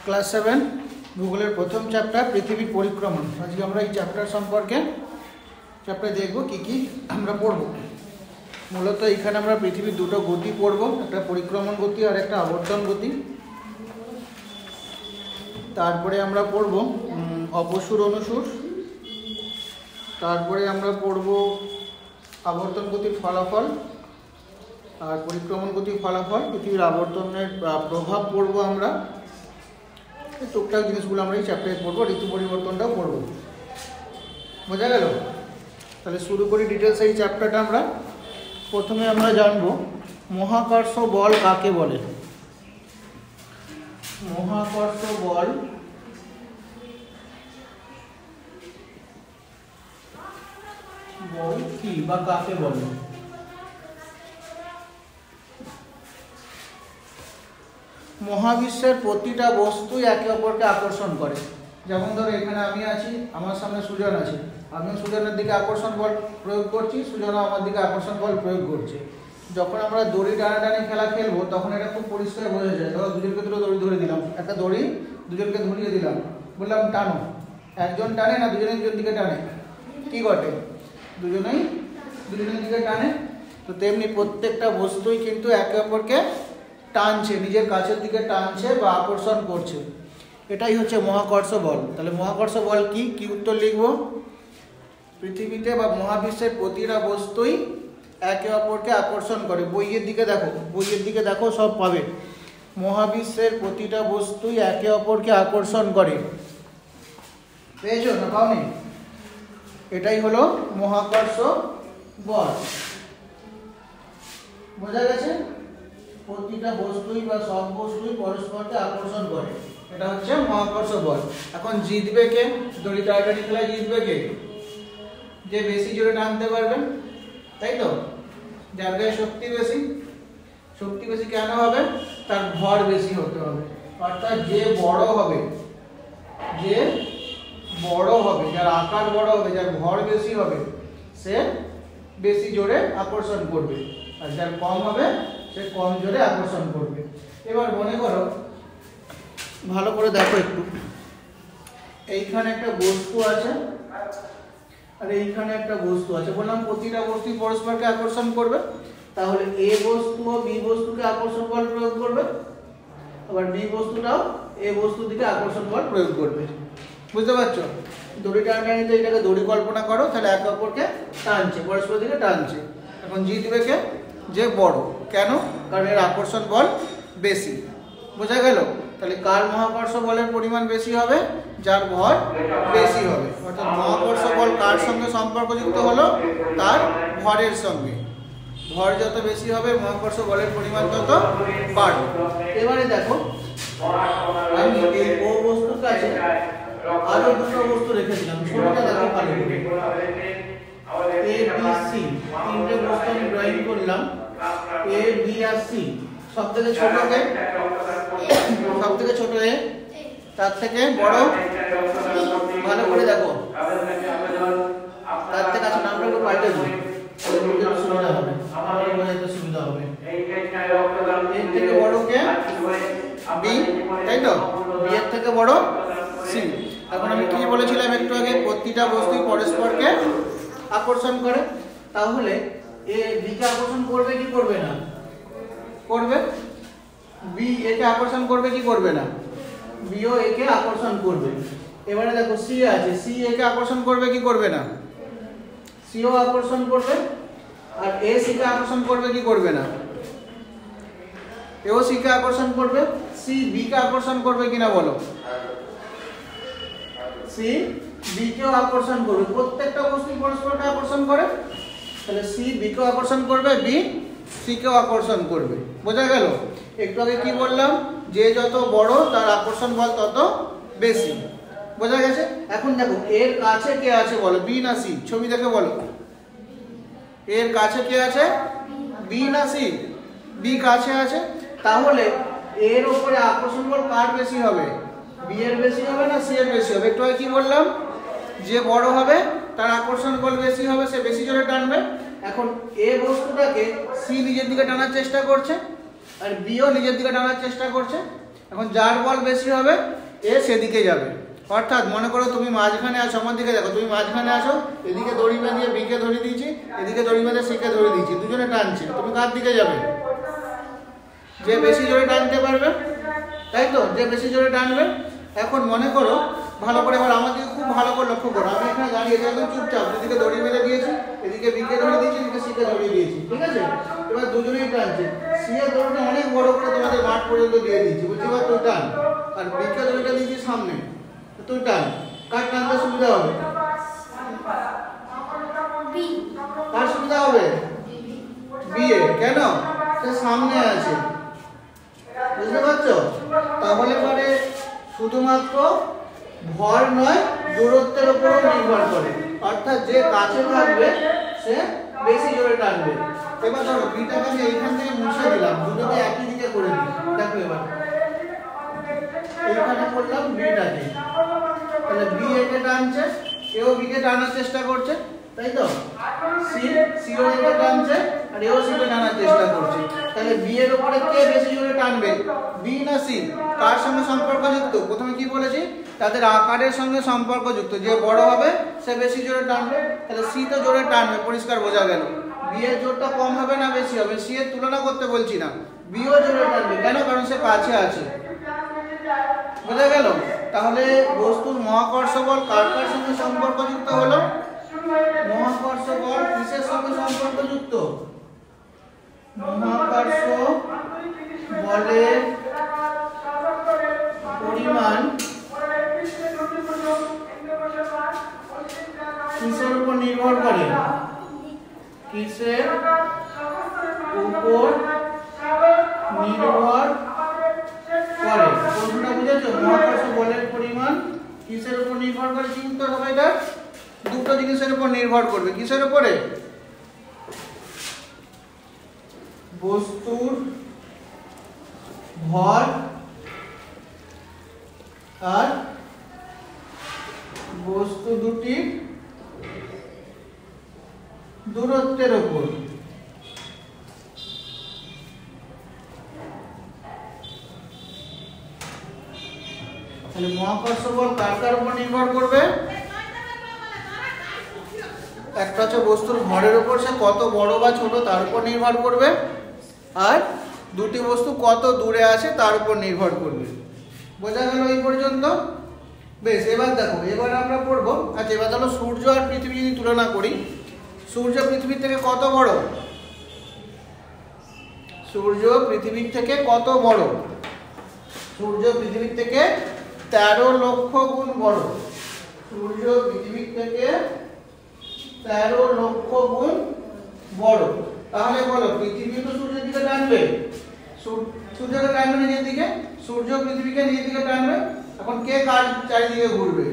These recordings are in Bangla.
ক্লাস 7 ভূগোলের প্রথম চ্যাপ্টার পৃথিবীর পরিক্রমণ। আজকে আমরা এই চ্যাপ্টার সম্পর্কে দেখব কি কি আমরা পড়ব। মূলত এখানে আমরা পৃথিবীর দুটো গতি পড়ব, একটা পরিক্রমণ গতি আর একটা আবর্তন গতি। তারপরে আমরা পড়ব অপসুর অনুসুর। তারপরে আমরা পড়ব আবর্তন গতির ফলাফল আর পরিক্রমণ গতির ফলাফল, পৃথিবীর আবর্তনের প্রভাব পড়ব আমরা। টুকটাক জিনিসগুলো আমরা এই চ্যাপ্টারে পড়বো, ঋতু পরিবর্তনটাও পড়বো। বোঝা গেল? তাহলে শুরু করি ডিটেলস এই চ্যাপ্টারটা। আমরা প্রথমে আমরা জানবো মহাকর্ষ বল কাকে বলে। মহাকর্ষ বল কি বা কাকে বলে? মহাবিশ্বের প্রতিটা বস্তুই একে অপরকে আকর্ষণ করে। যেমন ধরো এখানে আমি আছি, আমার সামনে সুজন আছে, আমি সুজনের দিকে আকর্ষণ বল প্রয়োগ করছি, সুজনও আমার দিকে আকর্ষণ বল প্রয়োগ করছে। যখন আমরা দড়ি টানাটানি খেলা খেলবো তখন এটা খুব পরিষ্কার বোঝা যায়। ধরো দুজনকে দুটো দড়ি ধরে দিলাম, একটা দড়ি দুজনকে ধরিয়ে দিলাম, বললাম টানো। একজন টানে না দুজনের দিকে টানে? কি ঘটে? দুজনের দিকে টানে। তো তেমনি প্রত্যেকটা বস্তুই কিন্তু একে অপরকে টানছে, নিজের কাছের দিকে টানছে বা আকর্ষণ করছে। এটাই হচ্ছে মহাকর্ষ বল। তাহলে মহাকর্ষ বল কি কি উত্তর লিখব? পৃথিবীতে বা মহাবিশ্বের প্রতিটা বস্তুই একে অপরকে আকর্ষণ করে। বইয়ের দিকে দেখো সব পাবে। মহাবিশ্বের প্রতিটা বস্তুই একে অপরকে আকর্ষণ করে। পেয়েছো না পাওনি? এটাই হলো মহাকর্ষ বল। বোঝা গেছে? প্রতিটা বস্তুই বা সব বস্তুই পরস্পরকে আকর্ষণ করে, এটা হচ্ছে মহাকর্ষ বল। এখন জিতবে কে? দড়ি টানাটানি খেলায় জিতবে কে? যে বেশি জোরে টানতে পারবে, তাই তো? যার গায়ে শক্তি বেশি। শক্তি বেশি কেন হবে? তার ভর বেশি হতে হবে। অর্থাৎ যে বড় হবে, যার আকার বড় হবে, যার ভর বেশি হবে, সে বেশি জোরে আকর্ষণ করবে, আর যার কম হবে সে কম জোরে আকর্ষণ করবে। এবার মনে করো, ভালো করে দেখো একটু, এইখানে একটা বস্তু আছে আর এইখানে একটা বস্তু আছে। বললাম প্রতিটা বস্তু পরস্পরকে আকর্ষণ করবে। তাহলে এ বস্তু ও বি বস্তুকে আকর্ষণ বল প্রয়োগ করবে, আবার বি বস্তুটাও এ বস্তুর দিকে আকর্ষণ বল প্রয়োগ করবে। বুঝতে পারছো? দড়ি টানাটানিতে এটাকে দড়ি কল্পনা করো, তাহলে একে অপরকে টানছে, পরস্পর দিকে টানছে। এখন জিতবে কে? যে বড়। কেন? কারণ এর আকর্ষণ বল বেশি। বোঝা গেল? তাহলে কার মহাকর্ষ বলের পরিমাণ বেশি হবে? যার ভর বেশি হবে। অর্থাৎ মহাকর্ষ বল কার সঙ্গে সম্পর্কযুক্ত হলো? তার ভরের সঙ্গে। ভর যত বেশি হবে মহাকর্ষ বলের পরিমাণ তত বাড়বে। এবারে দেখো, আমি এই ও বস্তুর কাছে আরো দুটো বস্তু রেখেছিলাম। ছবিটা দেখো ভালো করে। এ বি সি তিনটে বস্তু আমি ড্রয়িং করলাম। A B R C. সব থেকে ছোট এ, তার থেকে বড়, ভালো করে দেখো, তার থেকে আছে নামটা একটু পাল্টে দিই, সুবিধা হবে, আমার বোঝাতে সুবিধা হবে। এর থেকে বড় কে? বি, তাই তো? বি এর থেকে বড় সি। এখন আমি কি বলেছিলাম একটু আগে? প্রতিটা বস্তুই পরস্পরকে আকর্ষণ করে। তাহলে এ বি কে আকর্ষণ করবে কি করবে না? করবে। বি একে আকর্ষণ করবে কি করবে না? বিও একে আকর্ষণ করবে। এবারে দেখো সি আছে, সি একে আকর্ষণ করবে কি করবে না? সিও আকর্ষণ করবে। আর এ সি কে আকর্ষণ করবে কি করবে না? এও সি কে আকর্ষণ করবে। সি বি কে আকর্ষণ করবে কিনা বলো? সি বি কেও আকর্ষণ করবে। প্রত্যেকটা বস্তু পরস্পরকে আকর্ষণ করে। তাহলে সি বি কেও আকর্ষণ করবে, বি সি কেও আকর্ষণ করবে। বোঝা গেল? একটু আগে কি বললাম? যে যত বড় তার আকর্ষণ বল তত বেশি। বোঝা গেছে? এখন দেখো এর কাছে কে আছে বলো? বি না সি? ছবি দেখে বলো, এর কাছে কে আছে? বি না সি? বি কাছে আছে। তাহলে এর উপরে আকর্ষণ বল কার বেশি হবে? বি এর বেশি হবে না সি এর বেশি হবে? একটু আগে কি বললাম? যে বড় হবে তার আকর্ষণ বল বেশি হবে, সে বেশি জোরে টানবে। এখন এ বস্তুটাকে সি নিজের দিকে টানার চেষ্টা করছে আর বিও নিজের দিকে টানার চেষ্টা করছে। এখন যার বল বেশি হবে এ সেদিকে যাবে। অর্থাৎ মনে করো তুমি মাঝখানে আছো, আমার দিকে দেখো, তুমি মাঝখানে আছো, এদিকে দড়ি বাঁধিয়ে বিকে ধরে দিয়েছি, এদিকে দড়ি বাঁধে সিকে ধরে দিয়েছি, দুজনে টানছে, তুমি কার দিকে যাবে? যে বেশি জোরে টানতে পারবে, তাই তো, যে বেশি জোরে টানবে। এখন মনে করো ভালো করে, এবার আমার দিকে খুব ভালো করে লক্ষ্য করো, আমি এখানে দাঁড়িয়ে একদম চুপচাপ, এদিকে দড়ি বেঁধে দিয়েছি, এদিকে বিকে ধরে দিয়েছি, এদিকে সিকে ধরে দিয়েছি, ঠিক আছে? এবার দুজনেই টানছে, সিয়ের দড়িটা অনেক বড় করে তোমাদের মাঠ পর্যন্ত দিয়ে দিচ্ছি, বুঝতে পারছো? তুই টান, আর বিকে দড়িটা দিয়েছি সামনে, তুই টান। কার টানতে সুবিধা হবে? কার সুবিধা হবে? বিয়ে। কেন? সে সামনে আছে, বুঝতে পারছো? তাহলে পরে শুধুমাত্র ভর নয়, দূরত্বের উপরও নির্ভর করে, অর্থাৎ যে কাছে থাকবে সে বেশি জোরে টানবে। এবার ধরো বিটাকে আমি এইখান থেকে মুছে দিলাম, দুটোকে একই দিকে করে দিই, দেখো এবার এইখানে করলাম বিটাকে, তাহলে বি একে টানছে, এও বিকে টানার চেষ্টা করছে, তাই তো? সিও একে টানছে আর এও সিকে টানার চেষ্টা করছে, তাহলে বি এর উপরে কে বেশি জোরে টানবে? বি না সি? কার সঙ্গে সম্পর্কযুক্ত? প্রথমে কি বলেছি? তাদের আকারের সঙ্গে সম্পর্কযুক্ত, যে বড় হবে সে বেশি জোরে টানবে, তাহলে সি তো জোরে টানবে, পরিষ্কার বোঝা গেল। বি এর জোরটা কম হবে না বেশি হবে? সি এর তুলনা করতে বলছি না, বিও জোরে টানবে। কেন? কারণ সে কাছে আছে, বোঝা গেল? তাহলে বস্তুর মহাকর্ষ বল কার কার সঙ্গে সম্পর্কযুক্ত হলো? মহাকর্ষ বল কিসের সঙ্গে সম্পর্কযুক্ত? মহাকর্ষ বলের পরিমাণ কিসের উপর নির্ভর করে? কিসের উপর নির্ভর করে? প্রশ্নটা বুঝেছো? মহাকর্ষ বলের পরিমাণ কিসের উপর নির্ভর করে? কি উত্তর হবে এটা? দুটো জিনিসের উপর নির্ভর করবে। কিসের উপরে? বস্তুর ভর আর বস্তু দুটির দূরত্বের উপর। তাহলে মহাকর্ষ বল কার কার উপর নির্ভর করবে? একটা হচ্ছে বস্তুর ভরের উপর, সে কত বড় বা ছোট তার উপর নির্ভর করবে, আর দুটি বস্তু কত দূরে আছে তার উপর নির্ভর করবে। বোঝা গেল এই পর্যন্ত? বেশ, এবার দেখো, এবার আমরা পড়বো। আচ্ছা, এবার ধরো সূর্য আর পৃথিবী যদি তুলনা করি, সূর্য পৃথিবীর থেকে কত বড়? সূর্য পৃথিবীর থেকে কত বড়? সূর্য পৃথিবীর থেকে 13 লক্ষ গুণ বড়। সূর্য পৃথিবীর থেকে 13 লক্ষ গুণ বড়। তাহলে বলো, পৃথিবী তো সূর্যের দিকে টানবে, সূর্যকে টানবে নিজের দিকে, সূর্য পৃথিবীকে নিজের দিকে টানবে। এখন কে কার চারিদিকে ঘুরবে?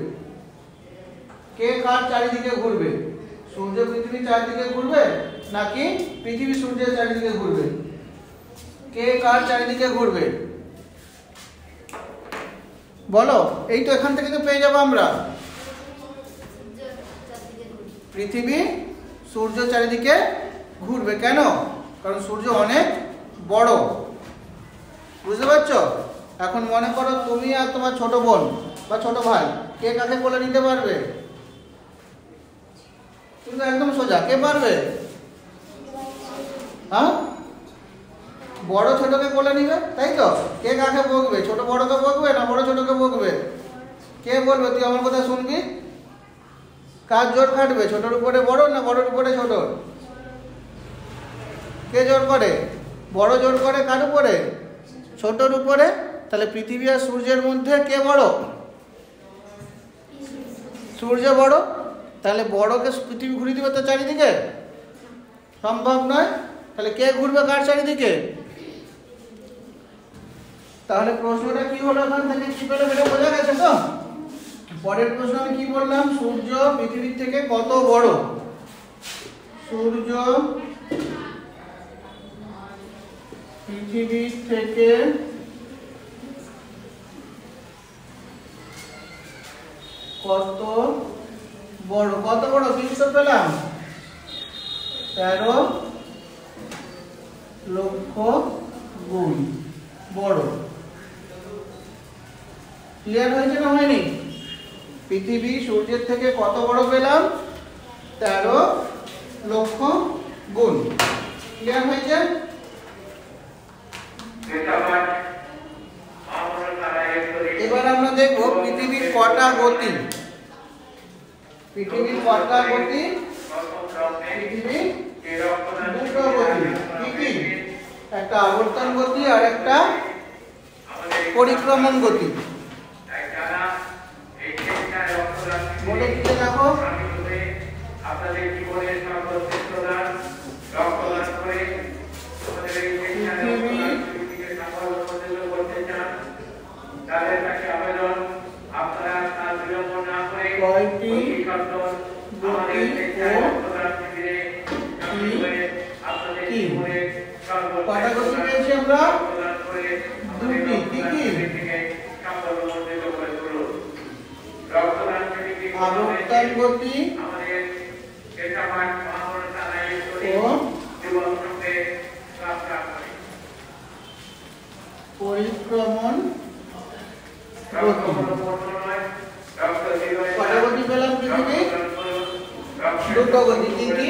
কে কার চারিদিকে ঘুরবে? সূর্য পৃথিবীর চারিদিকে ঘুরবে নাকি পৃথিবী সূর্যের চারিদিকে ঘুরবে? কে কার চারিদিকে ঘুরবে বলো? এই তো এখান থেকে তো পেয়ে যাবো আমরা, পৃথিবী সূর্য চারিদিকে ঘুরবে। কেন? কারণ সূর্য অনেক বড়, বুঝতে পারছো? এখন মনে করো তুমি আর তোমার ছোট বোন বা ছোট ভাই, কে কাকে কোলে নিতে পারবে? তুমি তো একদম সোজা, কে পারবে? হ্যাঁ, বড় ছোটকে কোলে নিবে, তাই তো? কে কাকে বকবে? ছোট বড়কে বকবে না বড় ছোটকে বকবে? কে বলবে তুই আমার কথা শুনবি? কার জোর খাটবে? ছোটর উপরে বড় না বড়র উপরে ছোট? কে জোর করে? বড় জোর করে কার উপরে? ছোটর উপরে। তাহলে পৃথিবী আর সূর্যের মধ্যে কে বড়? সূর্য বড়। তাহলে বড়কে পৃথিবী ঘুরিয়ে দিবে তো চারিদিকে? সম্ভব নয়। তাহলে কে ঘুরবে কার চারিদিকে? তাহলে প্রশ্নটা কি হলো? এখান থেকে কি পেলে এটা বোঝা গেছে তো? পরের প্রশ্ন আমি কি বললাম? সূর্য পৃথিবীর থেকে কত বড়? সূর্য পৃথিবীর থেকে কত বড়? কত বড় কি উত্তর পেলাম? 13 লক্ষ গুণ বড়। ক্লিয়ার হয়েছে না হয়নি? পৃথিবী সূর্যের থেকে কত বড় পেলাম? 13 লক্ষ গুণ। ক্লিয়ার হয়েছে? এবার আমরা দেখব পৃথিবীর কটা গতি। পৃথিবীর কটা গতি? পৃথিবীর দুটো গতি। কি কি? একটা আবর্তন গতি আর একটা পরিক্রমণ গতি। বলে দিতে দেখো আপনাদের জীবনের সর্বশ্রেষ্ঠতা রক্তদান করে আমাদের এই পৃথিবীকে সাফল্য করতে চান, তাদের কাছে আবেদন আপনারা তার বিলম্ব না করে কয়টি আমাদের রক্তদান শিবিরে আপনাদের জীবনের কটা গতি পেয়েছি আমরা? দুটি। কি কি? আবর্তন গতি ও পরিক্রমণ গতি। কটা গতি পেলাম পৃথিবী? দুটো গতি। কি কি?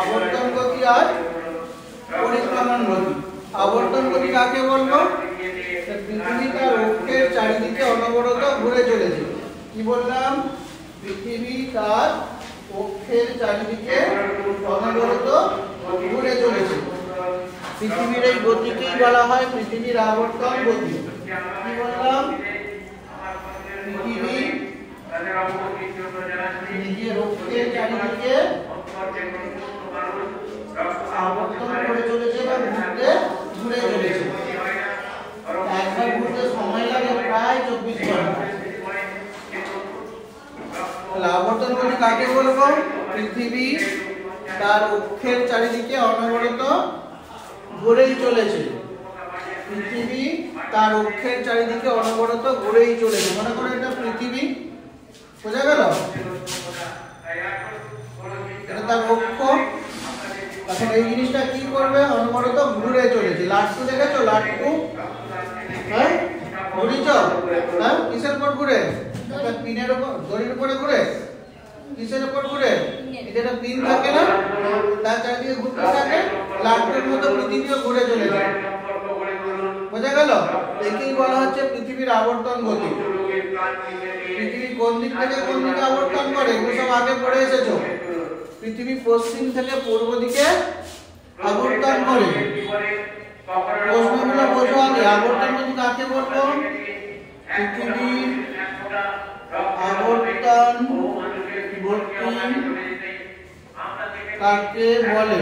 আবর্তন গতি আর পরিক্রমণ গতি। আবর্তন গতি কাকে বলবো? পৃথিবী তার অক্ষের চারিদিকে অনবরত ঘুরে চলেছে। কি বললাম? পৃথিবী তার অক্ষের চারিদিকে অনবরত ঘুরে চলেছে। পৃথিবীর এই গতিকেই বলা হয় পৃথিবীর আবর্তন গতি। কি বললাম? পৃথিবী নিজের অক্ষের চারিদিকে আবর্তন করে চলেছে বা ঘুরে চলেছে। একবার ঘুরতে সময় লাগে প্রায় 24 ঘন্টা। আবর্তন গতি কাকে বলবো? পৃথিবী তার অক্ষের চারিদিকে অনবরত ঘুরেই চলেছে। পৃথিবী তার অক্ষের চারিদিকে অনবরত ঘুরেই চলেছে। মনে করো এটা পৃথিবী, বোঝা গেল? এটা তার অক্ষ। এখন এই জিনিসটা কি করবে? অনবরত ঘুরে চলেছে। লাট্টু দেখেছো? লাট্টু, হ্যাঁ, ঘুরিছ? হ্যাঁ, কিসের উপর ঘুরে? একটা পিনের উপর, দড়ির উপরে ঘুরে। কিসের উপর ঘুরে? এটা একটা পিন থাকে না, তার চারিদিকে ঘুরতে থাকে। লাট্টুর মতো পৃথিবীও ঘুরে চলেছে। বোঝা গেল? একেই বলা হচ্ছে পৃথিবীর আবর্তন গতি। পৃথিবী কোন দিক থেকে কোন দিকে আবর্তন করে? এগুলো সব আগে পড়ে এসেছো। পৃথিবী পশ্চিম থেকে পূর্ব দিকে আবর্তন করে। প্রশ্নগুলো বোঝো আগে। আবর্তন গতি কাকে বলবো? পৃথিবীর আবর্তন গতি কাকে বলে?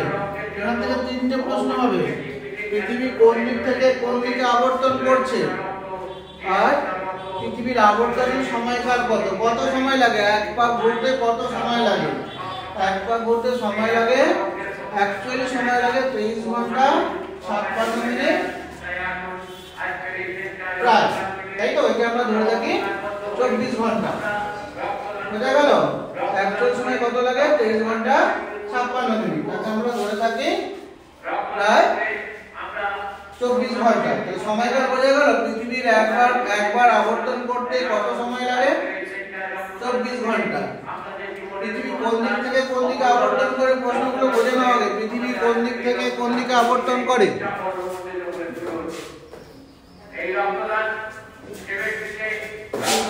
এখান থেকে 3টে প্রশ্ন হবে। পৃথিবী কোন দিক থেকে কোন দিকে আবর্তন করছে, আর পৃথিবীর আবর্তনের সময়কাল কত? কত সময় লাগে এক পাক ঘুরতে? কত সময় লাগে এক পাক ঘুরতে? সময় লাগে, অ্যাকচুয়ালি সময় লাগে 23 ঘন্টা 56 মিনিট প্রায়, তাই তো? এটা আমরা ধরে থাকি 24 ঘন্টা। বোঝা গেল? অ্যাকচুয়াল সময় কত লাগে? 23 ঘন্টা 56 মিনিট। তাকে আমরা ধরে থাকি প্রায় 24 ঘন্টা। তাহলে সময়কাল বোঝা গেল? পৃথিবীর একবার আবর্তন করতে কত সময় লাগে? 24 ঘন্টা। পৃথিবী কোন দিক থেকে কোন দিকে আবর্তন করে? প্রশ্নগুলো বোঝে নাও আগে। পৃথিবী কোন দিক থেকে কোন দিকে আবর্তন করে?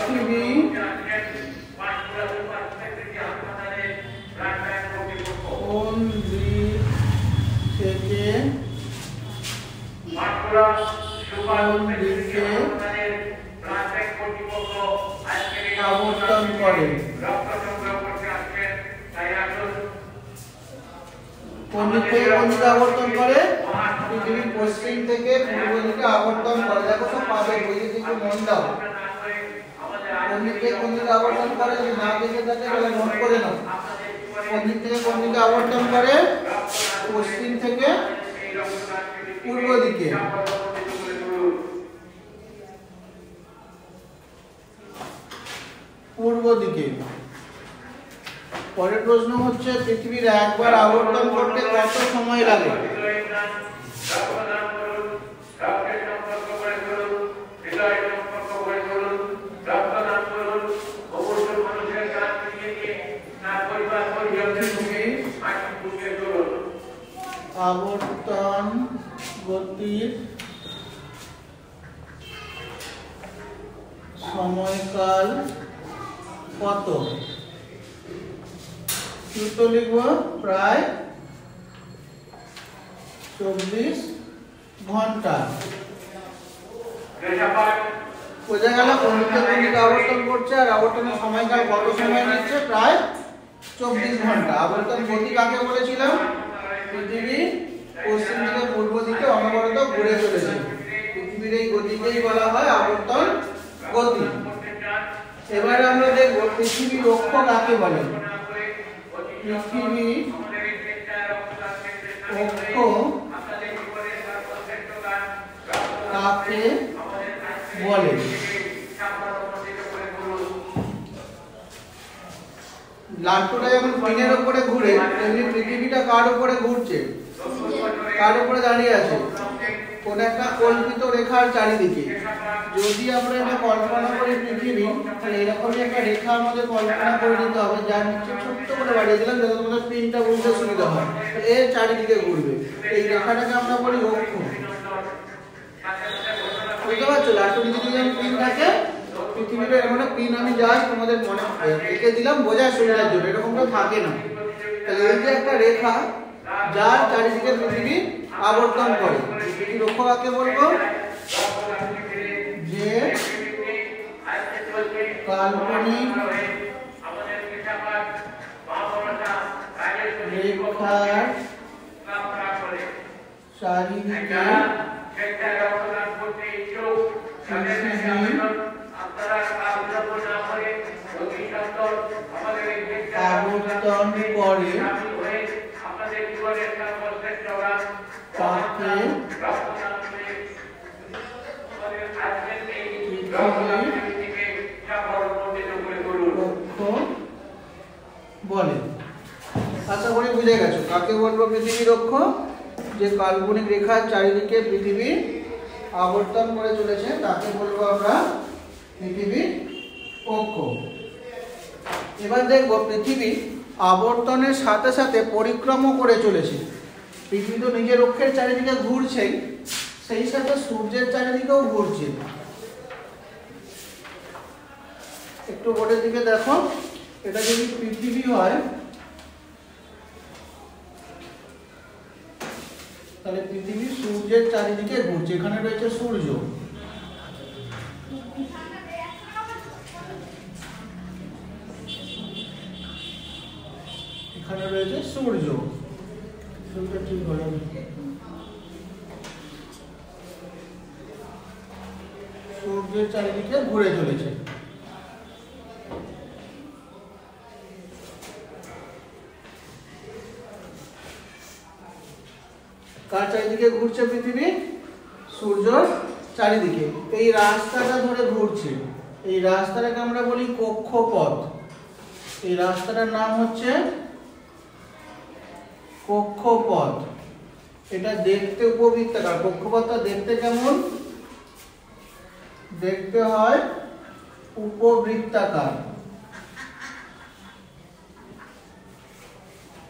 পৃথিবী কোন দিক থেকে আবর্তন করে? কোন দিক থেকে কোন দিকে আবর্তন করে? পৃথিবী পশ্চিম থেকে পূর্ব দিকে আবর্তন করে। দেখো সব পাবে, বইয়ে দিকে মন দাও। কোন দিক থেকে কোন দিকে আবর্তন করে? যদি না দেখে থাকে তাহলে নোট করে নাও। কোন দিক থেকে কোন দিকে আবর্তন করে? পশ্চিম থেকে পূর্ব দিকে। পূর্ব দিকে। পরের প্রশ্ন হচ্ছে পৃথিবীর একবার আবর্তন করতে কত সময় লাগে? আবর্তন গতির সময়কাল কত? তো লিখব প্রায় 24 ঘন্টা। বোঝা গেল কোনটা আবর্তন করছে আর আবর্তনের সময়কাল কত সময় নিচ্ছে? প্রায় 24 ঘন্টা। আবর্তন গতি কাকে বলেছিলাম? পৃথিবী পশ্চিম থেকে পূর্ব দিকে অনবরত ঘুরে চলেছে, পৃথিবীর এই গতিকেই বলা হয় আবর্তন গতি। এবারে আমরা দেখব পৃথিবীর অক্ষ কাকে বলে। পৃথিবীর অক্ষ কাকে বলে? লাট্টুটা যেমন পিনের উপরে ঘুরে, তেমনি পৃথিবীটা কার উপরে ঘুরছে? কার উপরে দাঁড়িয়ে আছে? কোন একটা কল্পিত রেখার চারিদিকে। যদি আমরা এটা কল্পনা করি পৃথিবী, তাহলে এরকমই একটা রেখা আমাদের কল্পনা করে নিতে হবে, যার নিচে ছোট্ট করে বাড়িয়ে দিলাম যাতে তোমাদের পিনটা বুঝতে সুবিধা হয়। এর চারিদিকে ঘুরবে, এই রেখাটাকে আমরা বলি অক্ষ। বুঝতে পারছো? লাট্টুর নিচে যদি পিন থাকে, পৃথিবীটা এরকম একটা পিন আমি জাস্ট তোমাদের মনে এঁকে দিলাম বোঝার সুবিধার জন্য, এরকমটা থাকে না। তাহলে এই যে একটা রেখা যার চারিদিকে পৃথিবী আবর্তন করে, পৃথিবীর অক্ষ কাকে বলবো? যে কাল্পনিক রেখার চারিদিকে আবর্তন করে তাকে বলে। আশা করি বুঝে গেছো কাকে বলবো পৃথিবীর অক্ষ? যে কাল্পনিক রেখার চারিদিকে পৃথিবী আবর্তন করে চলেছে তাকে বলবো আমরা পৃথিবীর অক্ষ। এবার দেখব পৃথিবী আবর্তনের সাথে সাথে পরিক্রমা করে চলেছে। পৃথিবী তো নিজের অক্ষের চারিদিকে ঘুরছেই, সেই সাথে সূর্যের চারিদিকেও ঘুরছে। একটু বোর্ডের দিকে দেখো, এটা যদি পৃথিবী হয় তাহলে পৃথিবী সূর্যের চারিদিকে ঘুরছে। এখানে রয়েছে সূর্য, এখানে রয়েছে সূর্য। ঠিক হয়ে যাবে। সূর্যের চারিদিকে ঘুরে চলেছে। কার চারিদিকে ঘুরছে পৃথিবী? সূর্যর চারিদিকে। এই রাস্তাটা ধরে ঘুরছে, এই রাস্তাটাকে আমরা বলি কক্ষপথ। এই রাস্তাটার নাম হচ্ছে কক্ষপথ। এটা দেখতে উপবৃত্তাকার। কক্ষপথটা দেখতে কেমন? দেখতে হয় উপবৃত্তাকার।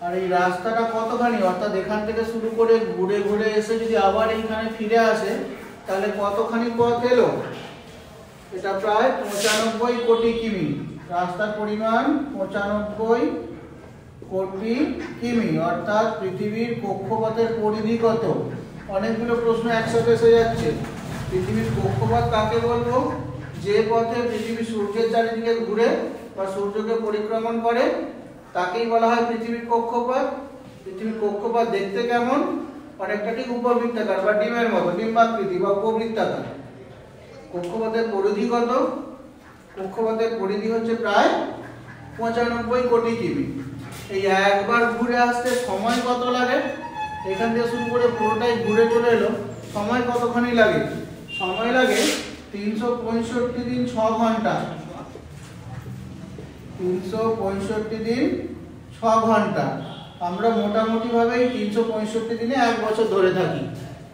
আর এই রাস্তাটা কতখানি, অর্থাৎ এখান থেকে শুরু করে ঘুরে ঘুরে এসে যদি আবার এইখানে ফিরে আসে তাহলে কতখানি পথ এলো? এটা প্রায় 95 কোটি কিমি। রাস্তার পরিমাণ 95 কোটি কিমি, অর্থাৎ পৃথিবীর কক্ষপথের পরিধি কত? অনেকগুলো প্রশ্ন একসাথে এসে যাচ্ছে। পৃথিবীর কক্ষপথ কাকে বলবো? যে পথে পৃথিবী সূর্যের চারিদিকে ঘুরে বা সূর্যকে পরিক্রমণ করে তাকেই বলা হয় পৃথিবীর কক্ষপথ। পৃথিবীর কক্ষপথ দেখতে কেমন? অনেকটা ঠিক উপবৃত্তাকার বা ডিমের মতো, ডিম্বাকৃতি বা উপবৃত্তাকার। কক্ষপথের পরিধি কত? কক্ষপথের পরিধি হচ্ছে প্রায় 95 কোটি কিমি। এই একবার ঘুরে আসতে সময় কত লাগে? এখান থেকে শুরু করে পুরোটাই ঘুরে চলে এলো, সময় কতখানি লাগে? সময় লাগে 365 দিন 6 ঘন্টা। 365 দিন 6 ঘন্টা। আমরা মোটামুটি ভাবে 365 দিনে 1 বছর ধরে থাকি,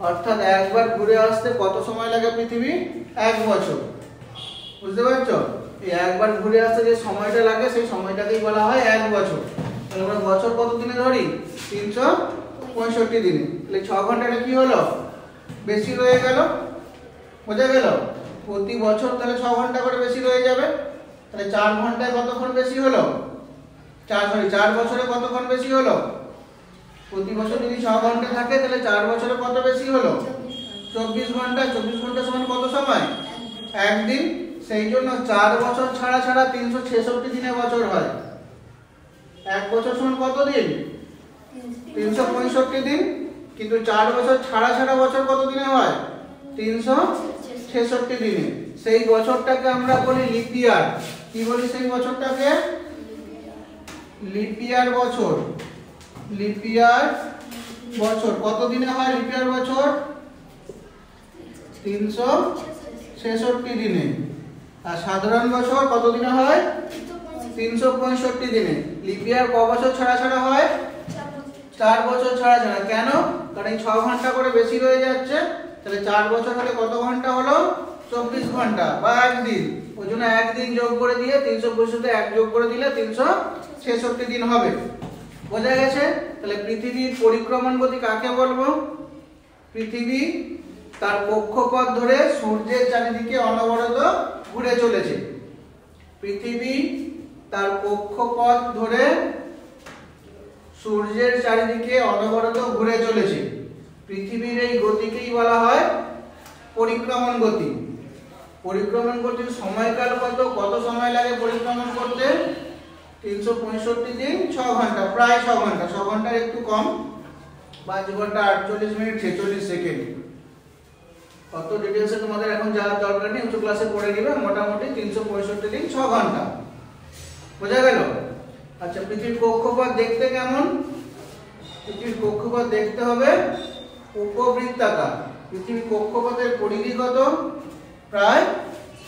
অর্থাৎ একবার ঘুরে আসতে কত সময় লাগে পৃথিবী? 1 বছর। বুঝতে পারছো? এই একবার ঘুরে আসতে যে সময়টা লাগে সেই সময়টাকেই বলা হয় 1 বছর। আমরা বছর কত দিনে ধরি? 365 65 দিনে। তাহলে 6 ঘন্টাটা কি হলো, বেশি রয়ে গেল। বোঝা গেল? প্রতি বছর তাহলে 6 ঘন্টা করে বেশি রয়ে যাবে। তাহলে 4 ঘন্টায় কতক্ষণ বেশি হলো, 4 বছরে কতক্ষণ বেশি হলো? প্রতি বছর যদি 6 ঘন্টা থাকে তাহলে 4 বছরে কত বেশি হলো, 24 ঘন্টা। 24 ঘন্টা সমান কত সময়, একদিন। সেই জন্য 4 বছর ছাড়া ছাড়া 366 দিনে বছর হয়। এক বছর সমান কত দিন, 365 দিন। কিন্তু 4 বছর ছাড়া ছাড়া বছর কত দিনে হয়, 366 দিনে। সেই বছরটাকে আমরা বলি লিপ ইয়ার। কি বলি সেই বছরটাকে, লিপ ইয়ার বছর। লিপ ইয়ার বছর কত দিনে হয়, লিপ ইয়ার বছর 366 দিনে। আর সাধারণ বছর কত দিনে হয়, 365 দিনে। লিপ ইয়ার ক বছর ছাড়া ছাড়া হয়, 4 বছর ছাড়া ছাড়া। কেন, কারণ এই 6 ঘন্টা করে বেশি রয়ে যাচ্ছে। তাহলে 4 বছর হলে কত ঘন্টা হলো, 24 ঘন্টা বা একদিন। ওই জন্য একদিন যোগ করে দিয়ে 365 এক যোগ করে দিলে 366 দিন হবে। বোঝা গেছে? তাহলে পৃথিবীর পরিক্রমণ গতি কাকে বলবো, পৃথিবী তার কক্ষপথ ধরে সূর্যের চারিদিকে অনবরত ঘুরে চলেছে। পৃথিবী তার কক্ষপথ ধরে সূর্যের চারিদিকে অনবরত ঘুরে চলেছে। পৃথিবীর এই গতিকেই বলা হয় পরিক্রমণ গতি। পরিক্রমণ গতির সময়কাল কত, কত সময় লাগে পরিক্রমণ করতে, 365 দিন 6 ঘন্টা, প্রায় 6 ঘন্টা। 6 ঘন্টার একটু কম, 5 ঘন্টা 48 মিনিট 46 সেকেন্ড। কত ডিটেইলসে তোমাদের এখন যাওয়ার দরকার নেই, উচ্চ ক্লাসে পড়ে নিবে। মোটামুটি 365 দিন 6 ঘন্টা। বোঝা গেল? আচ্ছা, পৃথিবীর কক্ষপথ দেখতে কেমন, পৃথিবীর কক্ষপথ দেখতে হবে উপবৃত্তাকার। পৃথিবীর কক্ষপথের পরিধি কত, প্রায়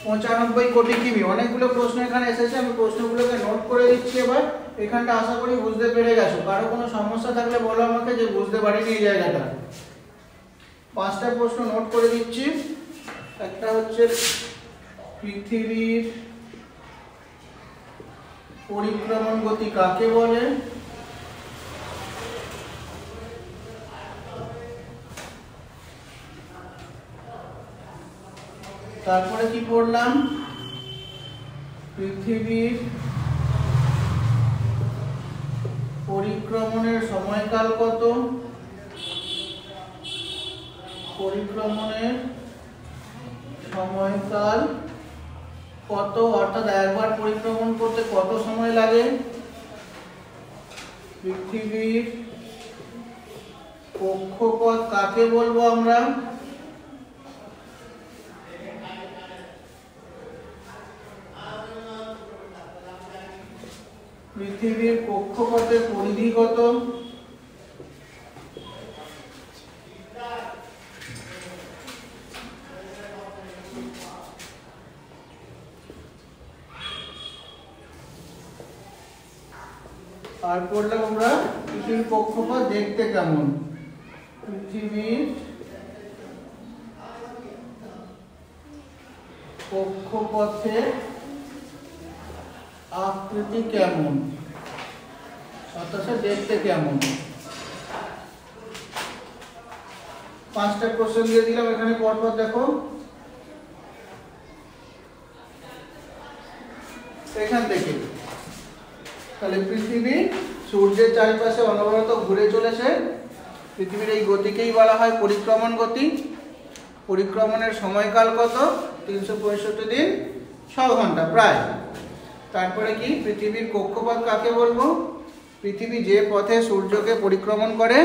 95 কোটি কিমি। অনেকগুলো প্রশ্ন এখানে এসেছে, আমি প্রশ্নগুলোকে নোট করে দিচ্ছি। এবার এখানটা আশা করি বুঝতে পেরে গেছো। কারো কোনো সমস্যা থাকলে বলো আমাকে, যে বুঝতে পারিনি এই জায়গাটা। 5টা প্রশ্ন নোট করে দিচ্ছি। একটা হচ্ছে পৃথিবীর পরিক্রমণ গতি কাকে বলে, তারপরে কি পড়লাম, পৃথিবীর পরিক্রমণের সময়কাল কত, পরিক্রমণের সময়কাল কত, অর্থাৎ একবার পরিক্রমণ করতে কত সময় লাগে। পৃথিবীর কক্ষপথ কাকে বলবো আমরা, পৃথিবীর কক্ষপথের পরিধি কত, আর পড়লাম আমরা পৃথিবীর কক্ষপথ দেখতে কেমন, পৃথিবীর কক্ষপথের আকৃতি কেমন, অর্থাৎ দেখতে কেমন। 5টা কোশ্চেন দিয়ে দিলাম এখানে পরপর দেখো। এখান থেকে তাহলে পৃথিবী সূর্যের চারপাশে অনবরত ঘুরে চলেছে। পৃথিবীর এই গতিকেই বলা হয় পরিক্রমণ গতি। পরিক্রমণের সময়কাল কত, 365 দিন 6 ঘন্টা প্রায়। তারপরে কি, পৃথিবীর কক্ষপথ কাকে বলবো, পৃথিবী যে পথে সূর্যকে পরিক্রমণ করে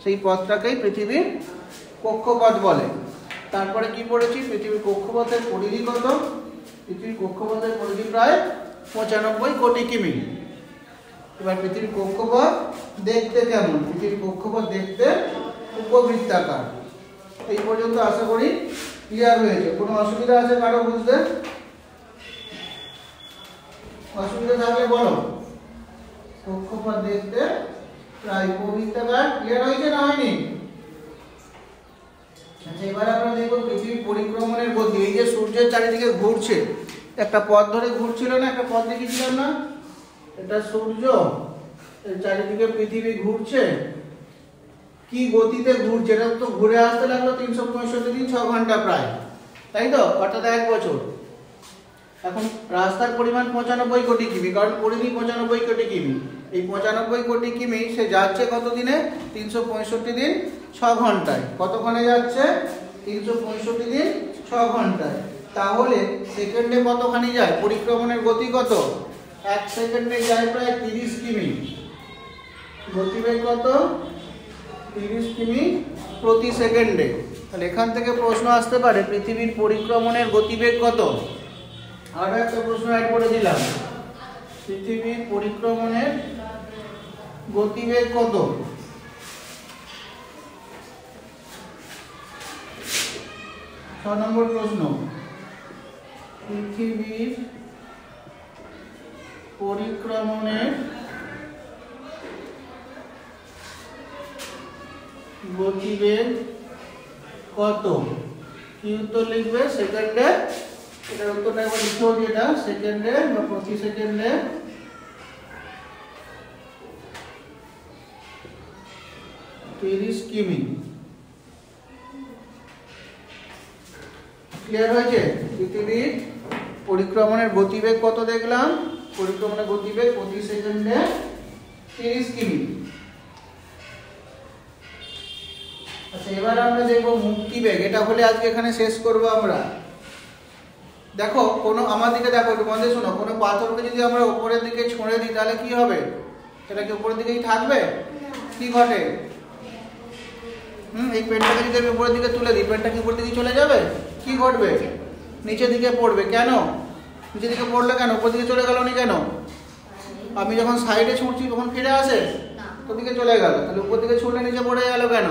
সেই পথটাকেই পৃথিবীর কক্ষপথ বলে। তারপরে কি পড়েছি, পৃথিবীর কক্ষপথের পরিধি কত, পৃথিবীর কক্ষপথের পরিধি প্রায় 95 কোটি কিমি। এবার পৃথিবীর কক্ষপথ দেখতে কেমন, পৃথিবীর কক্ষপথ দেখতে উপবৃত্তাকার। এই পর্যন্ত আশা করি ক্লিয়ার হয়েছে। কোনো অসুবিধা আছে কারো বুঝতে, অসুবিধা থাকলে বলো। কক্ষপথ দেখতে প্রায় উপবৃত্তাকার। ক্লিয়ার হয়েছে না হয়নি? আচ্ছা, এবার আমরা দেখব পৃথিবীর পরিক্রমণের গতি। এই যে সূর্যের চারিদিকে ঘুরছে, একটা পথ ধরে ঘুরছিল না, একটা পথ দেখিয়েছিলাম না, এটা সূর্য, এর চারিদিকে পৃথিবী ঘুরছে। কি গতিতে ঘুরছে, এটা তো ঘুরে আসতে লাগলো 365 দিন 6 ঘন্টা প্রায়, তাই তো, অর্থাৎ 1 বছর। এখন রাস্তার পরিমাণ 95 কোটি কিমি, কারণ পরিধি 95 কোটি কিমি। এই 95 কোটি কিমি সে যাচ্ছে কত দিনে? 365 দিন 6 ঘন্টায়। কতক্ষণে যাচ্ছে? 365 দিন 6 ঘন্টায়। তাহলে সেকেন্ডে কতখানি যায়? পরিক্রমণের গতি কত? 1 সেকেন্ডে যায় প্রায় 30 কিমি। গতিবেগ কত? 30 কিমি প্রতি সেকেন্ডে। তাহলে এখান থেকে প্রশ্ন আসতে পারে পৃথিবীর পরিক্রমণের গতিবেগ কত? আরো একটা প্রশ্ন অ্যাড করে দিলাম, পৃথিবীর পরিক্রমণের গতিবেগ কত? ছ নম্বর প্রশ্ন, পৃথিবীর পরিক্রমণের গতিবেগ কত? কি উত্তর লিখবে? সেকেন্ডে, এটার উত্তরটা একবার লিখে দিই, এটা সেকেন্ডে বা প্রতি সেকেন্ডে 30 কিমি। ক্লিয়ার হয়েছে? পৃথিবীর পরিক্রমণের গতিবেগ কত দেখলাম? পরিক্রমণের গতিবেগ প্রতি সেকেন্ডে 30 কিমি। আচ্ছা, এবার আমরা দেখবো মুক্তিবেগ। এটা হলে আজকে এখানে শেষ করব আমরা। দেখো, কোনো আমার দিকে দেখো, একটু মন দিয়ে শোনো, কোনো পাথরকে যদি আমরা উপরের দিকে ছুঁড়ে দিই তাহলে কি হবে? সেটা কি উপরের দিকেই থাকবে? কি ঘটে? এই পেনটাকে যদি আমি উপরের দিকে তুলে দিই, পেনটা কি উপরের দিকে চলে যাবে? কি ঘটবে? নিচের দিকে পড়বে। কেন? নিচের দিকে পড়লে কেন? উপর দিকে চলে গেল না কেন? আমি যখন সাইডে ছুঁড়ছি তখন ফিরে আসে, তো দিকে চলে গেল। তাহলে উপর দিকে ছুঁড়লে নিচে পড়ে গেল কেন?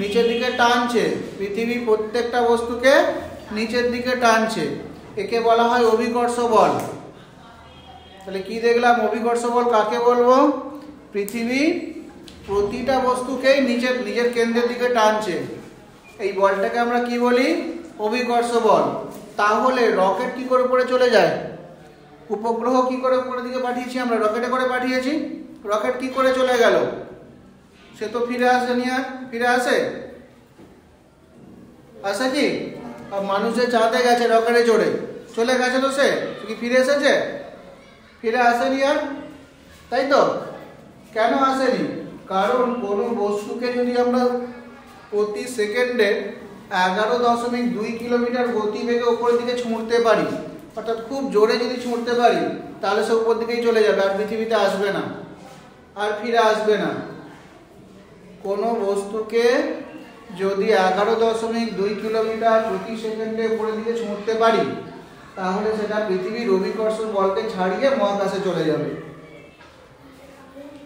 নিচের দিকে টানছে। পৃথিবী প্রত্যেকটা বস্তুকে নিচের দিকে টানছে, একে বলা হয় অভিকর্ষ বল। তাহলে কি দেখলাম? অভিকর্ষ বল কাকে বলবো? পৃথিবী প্রতিটা বস্তুকেই নিজের কেন্দ্রের দিকে টানছে, এই বলটাকে আমরা কি বলি? অভিকর্ষ বল। তাহলে রকেট কি করে উপরে চলে যায়? উপগ্রহ কি করে উপরের দিকে পাঠিয়েছি আমরা? রকেটে করে পাঠিয়েছি। রকেট কি করে চলে গেল? সে তো ফিরে আসেনি। আর ফিরে আসে? আসে কি? আর মানুষ যে চাঁদে গেছে রকেটে চড়ে, চলে গেছে, তো সে কি ফিরে এসেছে? ফিরে আসেনি আর, তাই তো। কেন আসেনি? কারণ কোনো বস্তুকে যদি আমরা প্রতি সেকেন্ডে 11.2 কিলোমিটার গতিবেগে উপরের দিকে ছুঁড়তে পারি, অর্থাৎ খুব জোরে যদি ছুঁড়তে পারি, তাহলে সে উপর দিকেই চলে যাবে, আর পৃথিবীতে আসবে না, আর ফিরে আসবে না। কোনো বস্তুকে যদি 11.2 কিলোমিটার প্রতি সেকেন্ডে উপরের দিকে ছুঁড়তে পারি, তাহলে সেটা পৃথিবীর অভিকর্ষ বলকে ছাড়িয়ে মহাকাশে চলে যাবে।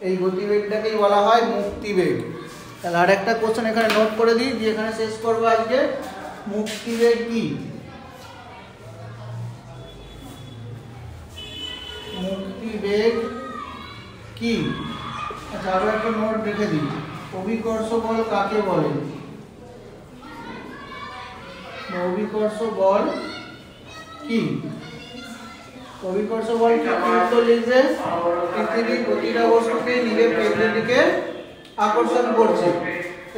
এই গতিবেগটাকেই বলা হয় মুক্তিবেগ। তাহলে আর একটা কোশ্চেন এখানে নোট করে দিই, দিয়ে এখানে শেষ করবো আজকে। মুক্তিবেগ কি? মুক্তিবেগ কি? আচ্ছা, আরো একটা নোট রেখে দিই, অভিকর্ষ বল কাকে বলে? অভিকর্ষ বল কি? অভিকর্ষ বল কি? উত্তর লিখবে, পৃথিবীর প্রতিটা বস্তুকে নিজের কেন্দ্রের দিকে আকর্ষণ করছে,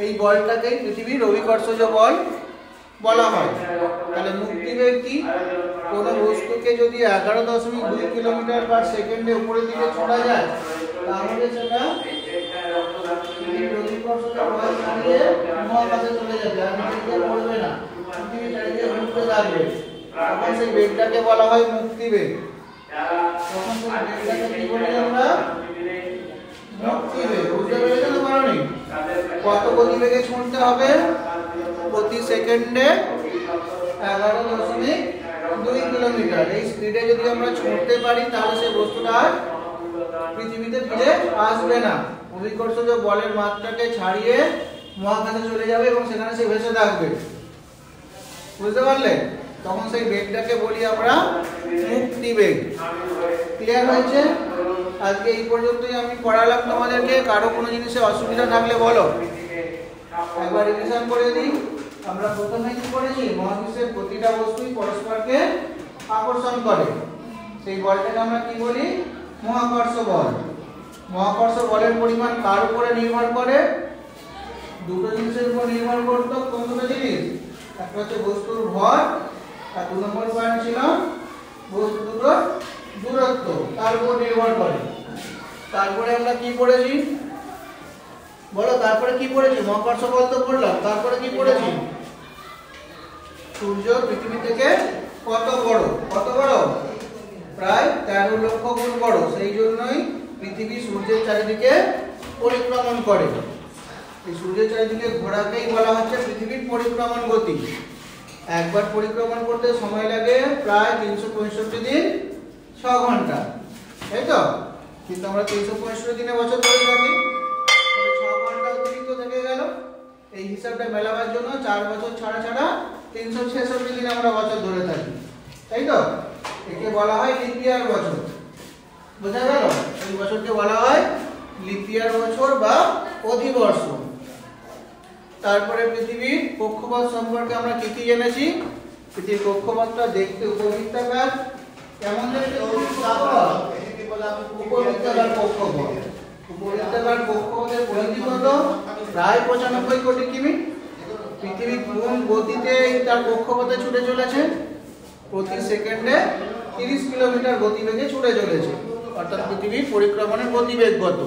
এই বলটাকেই পৃথিবীর অভিকর্ষজ বল বলা হয়। তাহলে মুক্তিবেগ কি? কোনো বস্তুকে যদি 11.2 কিলোমিটার পার সেকেন্ডে উপরের দিকে ছোড়া যায়, তাহলে সেটা পৃথিবীর অভিকর্ষজ বল ছাড়িয়ে মহাকাশে চলে যাবে, আর নিচে পড়বে না, পৃথিবী চারিদিকে ঘুরতে থাকবে। তখন সেই বেগটাকে বলা হয় মুক্তিবেগ। তখন সেই বেগটাকে কি বলি আমরা? মুক্তিবেগ। বুঝতে পেরেছো তো? পারোনি? কত গতিবেগে ছুঁড়তে হবে? প্রতি সেকেন্ডে 11.2 কিলোমিটার। এই স্পিডে যদি আমরা ছুঁড়তে পারি, তাহলে সেই বস্তুটা আর পৃথিবীতে ফিরে আসবে না, অভিকর্ষজ বলের মাত্রাকে ছাড়িয়ে মহাকাশে চলে যাবে এবং সেখানে সে ভেসে থাকবে। বুঝতে পারলে? তখন সেই বেগটাকে বলি আমরা মুক্তিবেগ। ক্লিয়ার হয়েছে? আজকে এই পর্যন্তই আমি পড়ালাম তোমাদেরকে। কারো কোনো জিনিসে অসুবিধা থাকলে বলো, একবার রিভিশন করে দিই। আমরা প্রথমে কি করেছি? মহাবিশ্বের প্রতিটা বস্তুই পরস্পরকে আকর্ষণ করে, সেই বলটাকে আমরা কি বলি? মহাকর্ষ বল। মহাকর্ষ বলের পরিমাণ কার উপরে নির্ভর করে? দুটো জিনিসের উপর নির্ভর করতো। কোন দুটো জিনিস? একটা হচ্ছে বস্তুর ভর, আর 2 নম্বর পয়েন্ট ছিল বস্তু দুটোর দূরত্ব, তার উপর নির্ভর করে। তারপরে আমরা কি পড়েছি বলো? তারপরে কি পড়েছি? মহাকর্ষ বল তো পড়লাম, তারপরে কি পড়েছি? সূর্য পৃথিবী থেকে কত বড়? কত বড়? প্রায় 13 লক্ষ গুণ বড়। সেই জন্যই পৃথিবী সূর্যের চারিদিকে পরিক্রমণ করে। এই সূর্যের চারিদিকে ঘোরাকেই বলা হচ্ছে পৃথিবীর পরিক্রমণ গতি। একবার পরিক্রমণ করতে সময় লাগে প্রায় 365 দিন 6 ঘন্টা, তাই তো? কিন্তু আমরা 365 দিনে বছর ধরে থাকি, 6 ঘন্টা অতিরিক্ত থেকে গেল। এই হিসাবটা মেলাবার জন্য 4 বছর ছাড়া ছাড়া 366 দিন আমরা বছর ধরে থাকি, তাই তো? একে বলা হয় লিপ ইয়ার বছর। বোঝা গেল? এই বছরকে বলা হয় লিপ ইয়ার বছর বা অধিবর্ষ। তারপরে পৃথিবীর কক্ষপথ সম্পর্কে আমরা কি কি জেনেছি? পৃথিবীর কক্ষপথটা দেখতে উপবৃত্তাকার। কেমন দেখতে? উপবৃত্তাকার কক্ষপথ। উপবৃত্তাকার কক্ষপথের পরিধি কত? প্রায় 95 কোটি কিমি। পৃথিবী কোন গতিতে তার কক্ষপথে ছুটে চলেছে? প্রতি সেকেন্ডে 30 কিলোমিটার গতিবেগে ছুটে চলেছে, অর্থাৎ পৃথিবীর পরিক্রমণের গতিবেগ কত।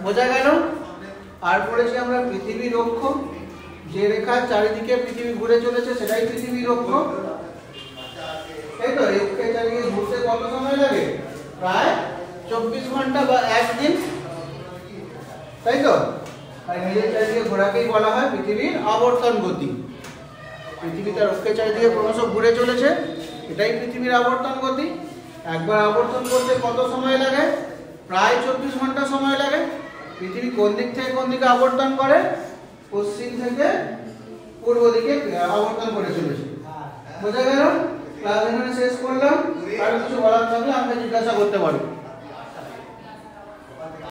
বোঝা গেল? আর পড়েছি আমরা পৃথিবীর অক্ষ, যে রেখার চারিদিকে পৃথিবী ঘুরে চলেছে সেটাই পৃথিবীর অক্ষ, তাই তো? এই অক্ষের চারিদিকে ঘুরতে কত সময় লাগে? প্রায় 24 ঘন্টা বা 1 দিন, তাই তো? আর নিজের চারিদিকে ঘোরাকেই বলা হয় পৃথিবীর আবর্তন গতি। পৃথিবী তার অক্ষের চারিদিকে ক্রমশ ঘুরে চলেছে, এটাই পৃথিবীর আবর্তন গতি। একবার আবর্তন করতে কত সময় লাগে? প্রায় 24 ঘন্টা সময় লাগে। পৃথিবী কোন দিক থেকে কোন দিকে আবর্তন করে? পশ্চিম থেকে পূর্ব দিকে আবর্তন করে চলেছে। বোঝা গেল? ক্লাস এখানে শেষ করলাম। আর কিছু বলার থাকলে আমাকে জিজ্ঞাসা করতে পারো।